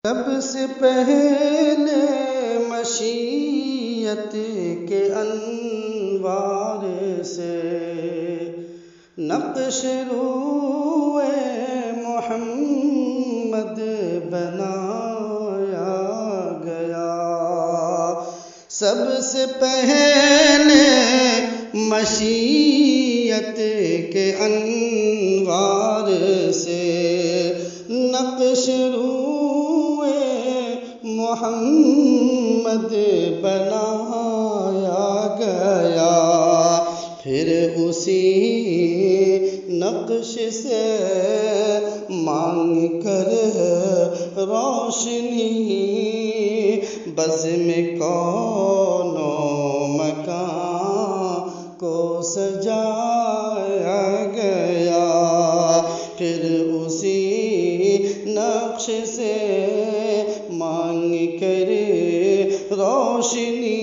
سب سے پہلے مشیت کے انوار سے نقش روئے محمد بنایا گیا۔ سب سے پہلے مشیت کے انوار سے نقش روئے محمد بنایا گیا، پھر اسی نقش سے مانگ کر روشنی بزم کون و مکان کو سجایا گیا، پھر اسی نقش سے مانگ کر روشنی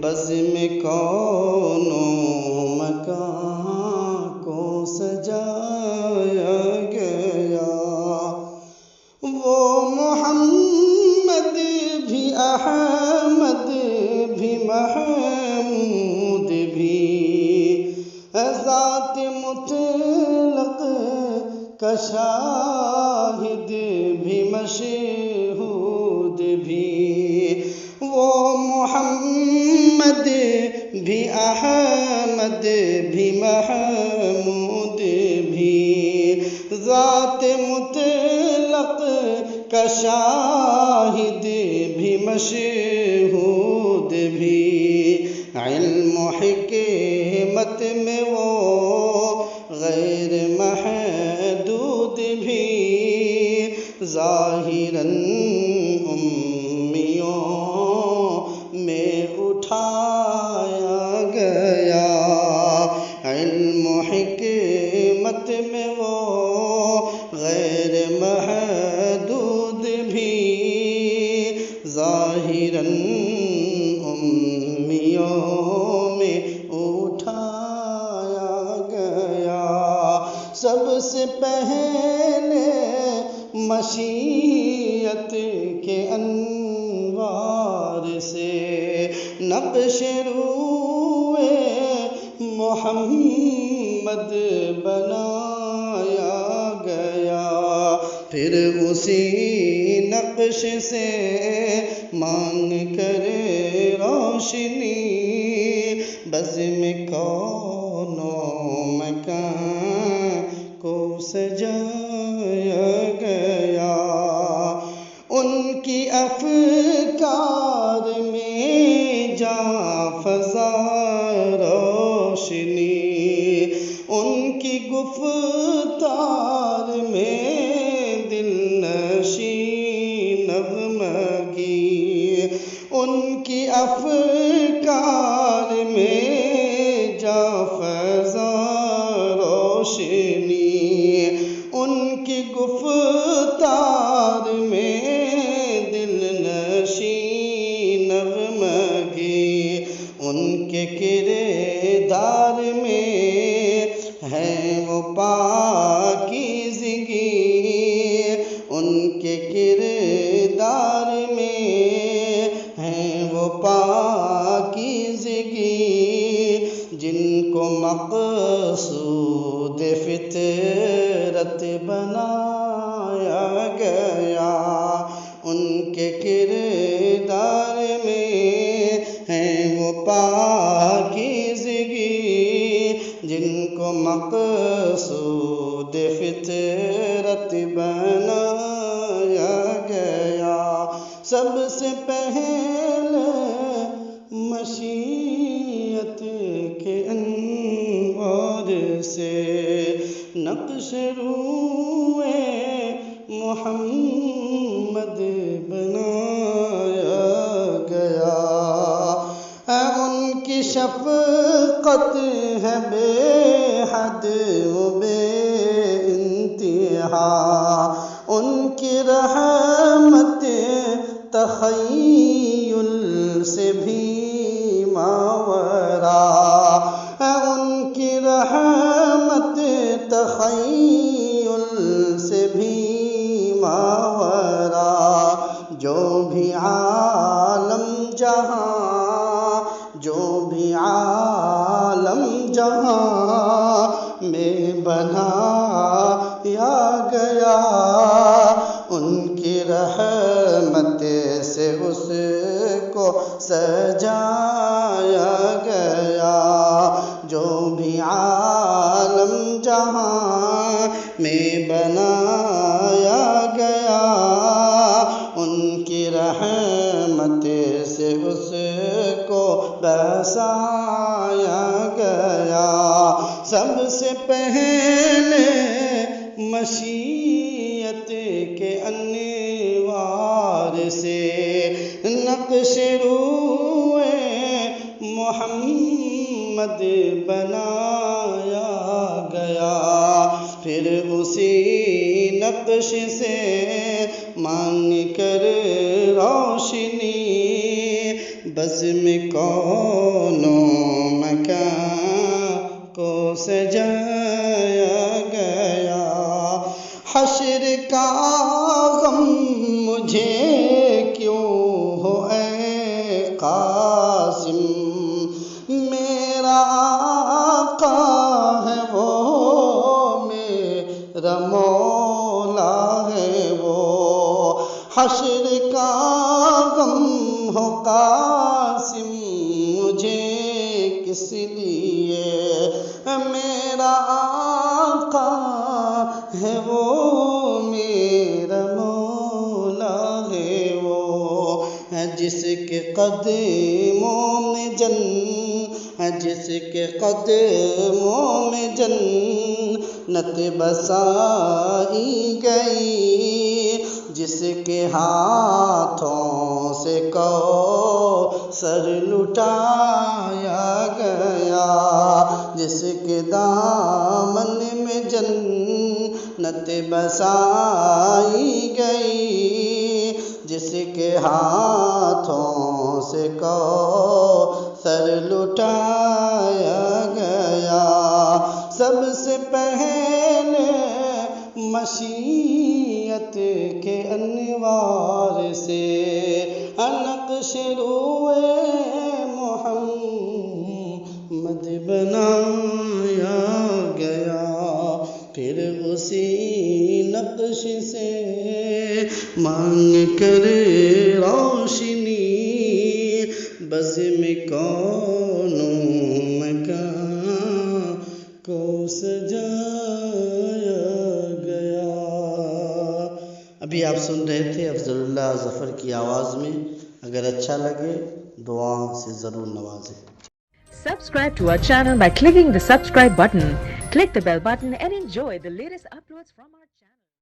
بزم کون و مکان کو سجایا گیا۔ وہ محمد بھی احمد بھی محمود بھی ذات مطلق کا شاہد بھی مشہود بھی، وہ محمد بھی احمد بھی محمود بھی ذات مطلق کا شاہد بھی مشہود بھی، علم و حکمت میں وہ غیر محدود بھی، ظاہراً امیوں میں اٹھایا گیا، علم و حکمت میں وہ غیر محدود بھی، ظاہراً امیوں میں اٹھایا گیا۔ سب سے پہلے مشیت کے انوار سے نقش روئے محمد بنایا گیا، پھر اسی نقش سے مانگ کر روشنی بزم کون و مکان کو سجایا گیا۔ ان کی افکار میں جاں فزا روشنی، ان کی گفتار میں دل نشین نغمگی، ان کی افکار میں جاں فزا روشنی، ان کی گفتار میں دل نشین نغمگی، ان کے کردار میں ہے وہ پاکیزگی، ان کے کردار میں ہے وہ پاکیزگی، جن کو مقصود فطرت بنایا گیا، ان کے کردار میں ہے وہ پاکیزگی، جن کو مقصود فطرت بنایا گیا۔ سب سے پہلے مشیت کے انوار سے نقش روئے محمد بنایا گیا، ان کی شفقت ہے بے حد و بے انتہا، ان کی رحمت تخیل سے بھی ماورا، ان کی رحمت تخیل سے بھی ماورا، جو بھی عالم جہاں، جو بھی عالم جہاں میں بنایا گیا، ان کی رحمت سے اس کو سجایا گیا، جو بھی عالم جہاں میں بنایا گیا، ان کی رحمت سے اس کو بسایا گیا۔ سب سے پہلے مشیت کے انوار سے نقش روئے محمد بنایا گیا، پھر اسی نقش سے مانگ کر روشنی بزم کون و مکان کو سجایا گیا۔ حشر کا غم مجھے کیوں ہو اے قاسم، میرا آقا ہے وہ، میرا مولا ہے وہ۔ حشر کا غم ہو قاسم مجھے کس لیے، میرا آقا ہے وہ، میرا مولا ہے وہ، جس کے قدموں میں جس کے قدموں میں جنت بسائی گئی، جس کے ہاتھوں سے کوثر لٹایا گیا، جس کے دامن میں جنت بسائی گئی، جس کے ہاتھوں سے کوثر لٹایا گیا۔ سب سے پہلے مشیت کے انوار سے نقش روئے محمد بنایا گیا، پھر اسی نقش سے مانگ کر روشنی بزم کون و مکان کو سجایا گیا۔ ابھی آپ سن رہے تھے افضل اللہ ظفر کی آواز میں، اگر اچھا لگے دعا سے ضرور نوازیں۔ Subscribe to our channel by clicking the subscribe button. Click the bell button and enjoy the latest uploads from our channel.